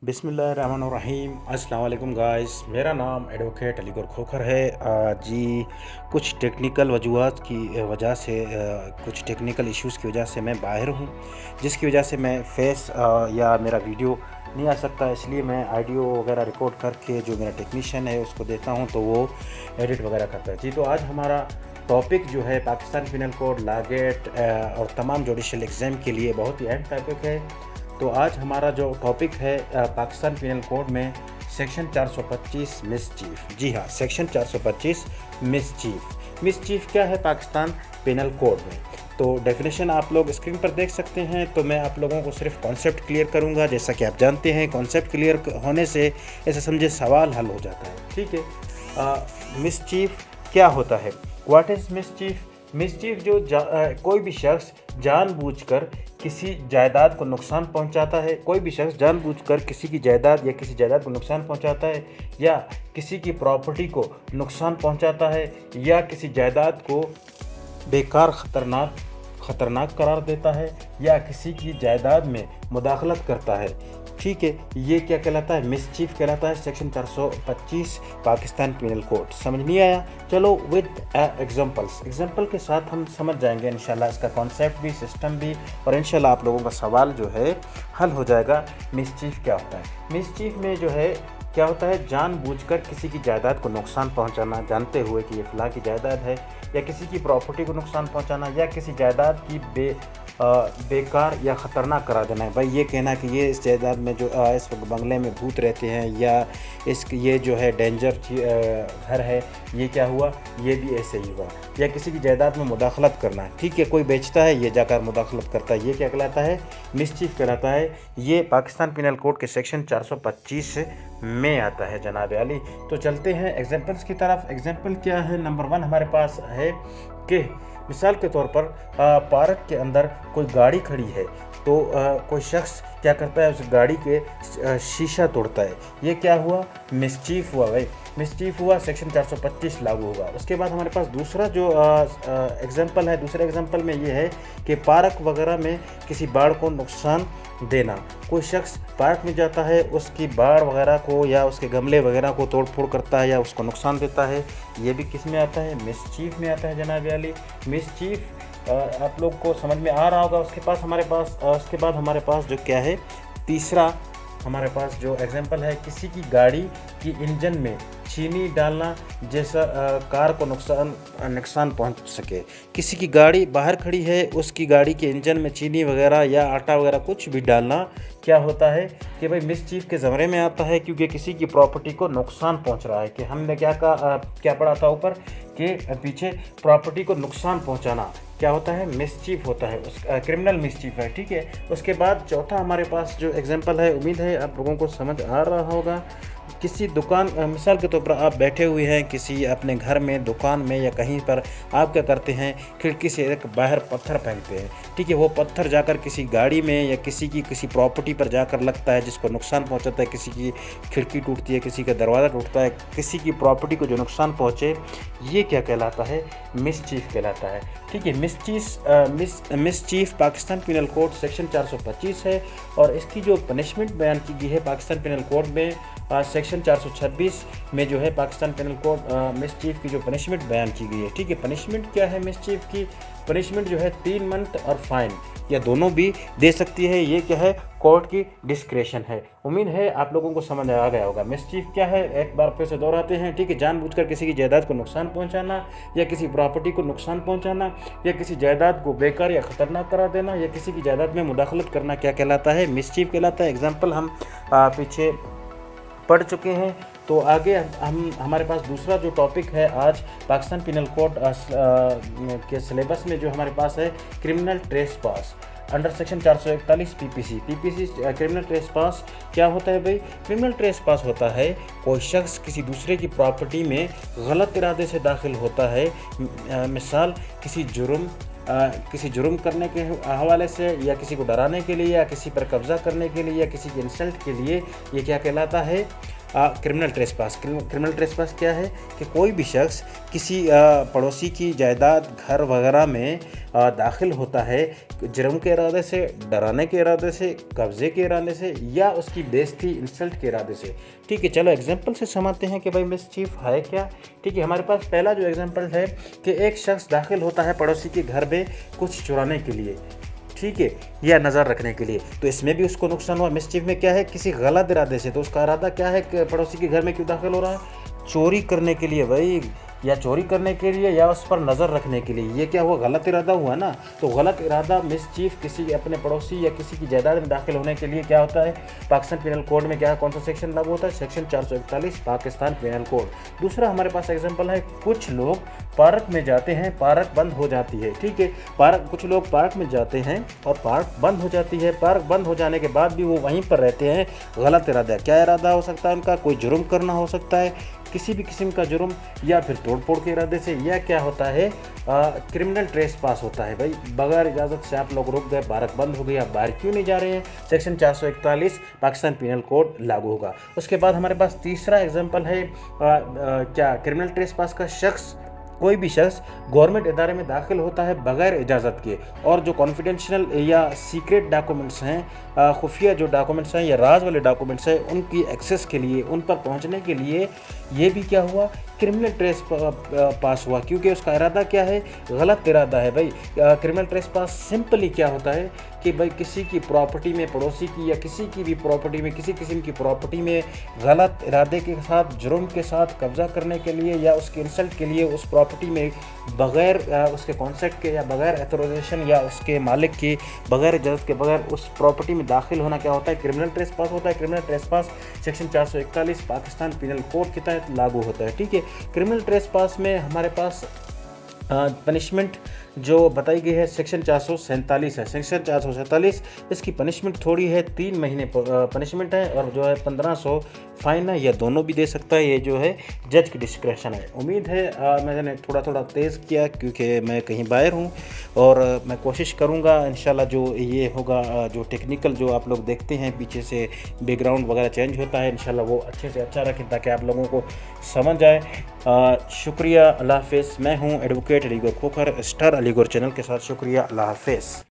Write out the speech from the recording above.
बिस्मिल्लाहिर्रहमानिर्रहीम। अस्सलाम वालेकुम गाइस, मेरा नाम एडवोकेट अलीगौर खोखर है। जी कुछ टेक्निकल वजूहात की वजह से कुछ टेक्निकल इश्यूज़ की वजह से मैं बाहर हूँ, जिसकी वजह से मैं फेस या मेरा वीडियो नहीं आ सकता। इसलिए मैं ऑडियो वगैरह रिकॉर्ड करके जो मेरा टेक्नीशियन है उसको देता हूँ, तो वो एडिट वगैरह करता है। जी तो आज हमारा टॉपिक जो है Pakistan penal code, law gate और तमाम जुडिशल एग्ज़ाम के लिए बहुत ही अहम टॉपिक है। तो आज हमारा जो टॉपिक है पाकिस्तान पिनल कोड में सेक्शन 425 मिसचीफ। जी हाँ, सेक्शन 425 मिसचीफ क्या है पाकिस्तान पिनल कोड में? तो डेफिनेशन आप लोग स्क्रीन पर देख सकते हैं। तो मैं आप लोगों को सिर्फ कॉन्सेप्ट क्लियर करूंगा। जैसा कि आप जानते हैं, कॉन्सेप्ट क्लियर होने से ऐसे समझे सवाल हल हो जाता है। ठीक है, मिसचीफ क्या होता है? What is mischief? मिसचीफ जो कोई भी शख्स जानबूझकर किसी जायदाद को नुकसान पहुंचाता है, कोई भी शख्स जानबूझकर किसी की जायदाद या किसी जायदाद को नुकसान पहुंचाता है, या किसी की प्रॉपर्टी को नुकसान पहुंचाता है, या किसी जायदाद को बेकार ख़तरनाक करार देता है, या किसी की जायदाद में मुदाखलत करता है। ठीक है, ये क्या कहलाता है? मिसचीफ कहलाता है। Section 425 Pakistan penal code. समझ नहीं आया? चलो विद एग्जांपल के साथ हम समझ जाएंगे इंशाल्लाह इसका कॉन्सेप्ट भी, सिस्टम भी, और इंशाल्लाह आप लोगों का सवाल जो है हल हो जाएगा। मिसचीफ क्या होता है? मिसचीफ में जो है क्या होता है, जानबूझकर किसी की जायदाद को नुकसान पहुंचाना, जानते हुए कि ये फ़लाँ की जायदाद है, या किसी की प्रॉपर्टी को नुकसान पहुंचाना, या किसी जायदाद की बेकार या ख़तरनाक करा देना है। भाई ये कहना कि ये इस जायदाद में जो इस बंगले में भूत रहते हैं, या ये जो है डेंजर घर है, ये क्या हुआ, ये भी ऐसे ही हुआ। या किसी की जायदाद में मुदाखलत करना, ठीक है, कोई बेचता है, ये जाकर मुदाखलत करता है, ये क्या कहलाता है? मिसचीफ कहलाता है। ये पाकिस्तान पिनल कोड के सेक्शन 425 में आता है जनाब अली। तो चलते हैं एग्जाम्पल्स की तरफ। एग्जाम्पल क्या है? नंबर 1 हमारे पास है कि मिसाल के तौर पर पार्क के अंदर कोई गाड़ी खड़ी है, तो कोई शख्स क्या करता है, उस गाड़ी के शीशा तोड़ता है। ये क्या हुआ? मिसचीफ हुआ। भाई मिसचीफ हुआ, सेक्शन 425 लागू होगा। उसके बाद हमारे पास दूसरा जो एग्जांपल है, दूसरे एग्जांपल में ये है कि पार्क वगैरह में किसी बाड़ को नुकसान देना। कोई शख्स पार्क में जाता है, उसकी बाड़ वगैरह को या उसके गमले वगैरह को तोड़ फोड़ करता है या उसको नुकसान देता है। ये भी किस में आता है? मिसचीफ में आता है जनाब अली। मिसचीफ आप लोग को समझ में आ रहा होगा। उसके बाद हमारे पास जो क्या है, तीसरा हमारे पास जो एग्जांपल है, किसी की गाड़ी की इंजन में चीनी डालना जैसा कार को नुकसान पहुंच सके। किसी की गाड़ी बाहर खड़ी है, उसकी गाड़ी के इंजन में चीनी वगैरह या आटा वगैरह कुछ भी डालना क्या होता है कि भाई मिसचीफ के ज़मरे में आता है, क्योंकि किसी की प्रॉपर्टी को नुकसान पहुंच रहा है। कि हमने क्या पढ़ा था ऊपर कि पीछे प्रॉपर्टी को नुकसान पहुंचाना क्या होता है? मिसचीफ होता है, उस क्रिमिनल मिसचीफ है। ठीक है, उसके बाद चौथा हमारे पास जो एग्जांपल है, उम्मीद है आप लोगों को समझ आ रहा होगा। किसी दुकान, मिसाल के तौर पर आप बैठे हुए हैं किसी अपने घर में, दुकान में या कहीं पर, आप क्या करते हैं, खिड़की से एक बाहर पत्थर फेंकते हैं। ठीक है, वो पत्थर जाकर किसी गाड़ी में या किसी प्रॉपर्टी पर जाकर लगता है, जिसको नुकसान पहुंचाता है। किसी की खिड़की टूटती है, किसी का दरवाज़ा टूटता है, किसी की प्रॉपर्टी को जो नुकसान पहुँचे, ये क्या कहलाता है? मिसचीफ कहलाता है। ठीक है, mischief Pakistan penal code section 425 है, और इसकी जो पनिशमेंट बयान की गई है पाकिस्तान पिनल कोड में सेक्शन 426 में जो है पाकिस्तान पिनल कोड मिसचीफ की जो पनिशमेंट बयान की गई है। ठीक है, पनिशमेंट क्या है? मिसचीफ की पनिशमेंट जो है 3 मंथ और फाइन या दोनों भी दे सकती है। ये क्या है? कोर्ट की डिस्क्रेशन है। उम्मीद है आप लोगों को समझ आ गया होगा। मिसचीफ क्या है, एक बार फिर से दोहराते हैं। ठीक है, जानबूझकर किसी की जायदाद को नुकसान पहुंचाना, या किसी प्रॉपर्टी को नुकसान पहुंचाना, या किसी जायदाद को बेकार या ख़तरनाक करार देना, या किसी की जायदाद में मुदाखलत करना क्या कहलाता है? मिसचीफ कहलाता है। एग्जाम्पल हम पीछे पढ़ चुके हैं। तो आगे हमारे पास दूसरा जो टॉपिक है आज पाकिस्तान पिनल कोड के सिलेबस में जो हमारे पास है, criminal trespass under section 441 PPC criminal trespass क्या होता है? भाई क्रिमिनल ट्रेसपास होता है कोई शख्स किसी दूसरे की प्रॉपर्टी में गलत इरादे से दाखिल होता है। मिसाल किसी जुर्म करने के हवाले से, या किसी को डराने के लिए, या किसी पर कब्जा करने के लिए, या किसी की इंसल्ट के लिए, ये क्या कहलाता है? Criminal trespass. क्रिमिनल ट्रेसपास क्या है कि कोई भी शख्स किसी पड़ोसी की जायदाद, घर वगैरह में दाखिल होता है जुर्म के इरादे से, डराने के इरादे से, कब्ज़े के इरादे से या उसकी बेइज्जती, इंसल्ट के इरादे से। ठीक है, चलो एग्जांपल से समझते हैं कि भाई मिसचीफ है क्या। ठीक है, हमारे पास पहला जो एग्जांपल है कि एक शख्स दाखिल होता है पड़ोसी के घर में कुछ चुराने के लिए, ठीक है, या नज़र रखने के लिए, तो इसमें भी उसको नुकसान हुआ। मिसचीफ में क्या है, किसी गलत इरादे से। तो उसका इरादा क्या है कि पड़ोसी के घर में क्यों दाखिल हो रहा है, चोरी करने के लिए भाई, या चोरी करने के लिए या उस पर नज़र रखने के लिए। ये क्या हुआ, गलत इरादा हुआ ना। तो गलत इरादा, मिसचीफ, किसी अपने पड़ोसी या किसी की जायदाद में दाखिल होने के लिए क्या होता है, पाकिस्तान पिनल कोड में क्या, कौन सा सेक्शन लागू होता है, सेक्शन 441 पाकिस्तान पिनल कोड। दूसरा हमारे पास एग्जाम्पल है, कुछ लोग पार्क में जाते हैं, पार्क बंद हो जाती है। ठीक है, कुछ लोग पार्क में जाते हैं और पार्क बंद हो जाती है। पार्क बंद हो जाने के बाद भी वो वहीं पर रहते हैं। गलत इरादा, क्या इरादा हो सकता है उनका, कोई जुर्म करना हो सकता है, किसी भी किस्म का जुर्म, या फिर तोड़फोड़ के इरादे से, या क्या होता है, क्रिमिनल ट्रेसपास होता है। भाई बगैर इजाज़त से आप लोग रुक गए, पार्क बंद हो गई, आप बाहर क्यों नहीं जा रहे हैं, सेक्शन 441 पाकिस्तान पिनल कोड लागू होगा। उसके बाद हमारे पास तीसरा एग्जाम्पल है, क्या, क्रिमिनल ट्रेसपास का शख्स, कोई भी शख्स गवर्नमेंट इदारे में दाखिल होता है बगैर इजाज़त के, और जो कॉन्फिडेंशियल या सीक्रेट डॉक्यूमेंट्स हैं, खुफिया जो डॉक्यूमेंट्स हैं या राज वाले डॉक्यूमेंट्स हैं, उनकी एक्सेस के लिए, उन पर पहुंचने के लिए, ये भी क्या हुआ, क्रिमिनल ट्रेस पास हुआ, क्योंकि उसका इरादा क्या है, गलत इरादा है। भाई क्रिमिनल ट्रेस पास सिंपली क्या होता है कि भाई किसी की प्रॉपर्टी में, पड़ोसी की या किसी की भी प्रॉपर्टी में, किसी किस्म की प्रॉपर्टी में गलत इरादे के साथ, जुर्म के साथ कब्ज़ा करने के लिए या उसके इंसल्ट के लिए उस प्रॉपर्टी में बग़ैर उसके कॉन्सेप्ट के या बग़ैर ऑथराइजेशन या उसके मालिक की बग़ैर इजाज़त के, बग़ैर उस प्रॉपर्टी में दाखिल होना क्या होता है, क्रिमिनल ट्रेस पास होता है। क्रिमिनल ट्रेस पास सेक्शन 441 पाकिस्तान पिनल कोड के तहत लागू होता है। ठीक है, क्रिमिनल ट्रेस पास में हमारे पास पनिशमेंट जो बताई गई है सेक्शन 447 है। सेक्शन 447 इसकी पनिशमेंट थोड़ी है, 3 महीने पनिशमेंट है, और जो है 1500 फाइन है, या दोनों भी दे सकता है। ये जो है जज की डिस्क्रेशन है। उम्मीद है मैंने थोड़ा तेज़ किया क्योंकि मैं कहीं बाहर हूँ, और मैं कोशिश करूँगा इंशाल्लाह जो ये होगा, जो टेक्निकल जो आप लोग देखते हैं पीछे से बैकग्राउंड वगैरह चेंज होता है, इंशाल्लाह वो अच्छे से अच्छा रखें ताकि आप लोगों को समझ आए। शुक्रिया, अल्लाह हाफ़िज़। मैं हूँ एडवोकेट अलीगौर खोखर, स्टार अलीगौर चैनल के साथ। शुक्रिया, अल्लाह हाफ़िज़।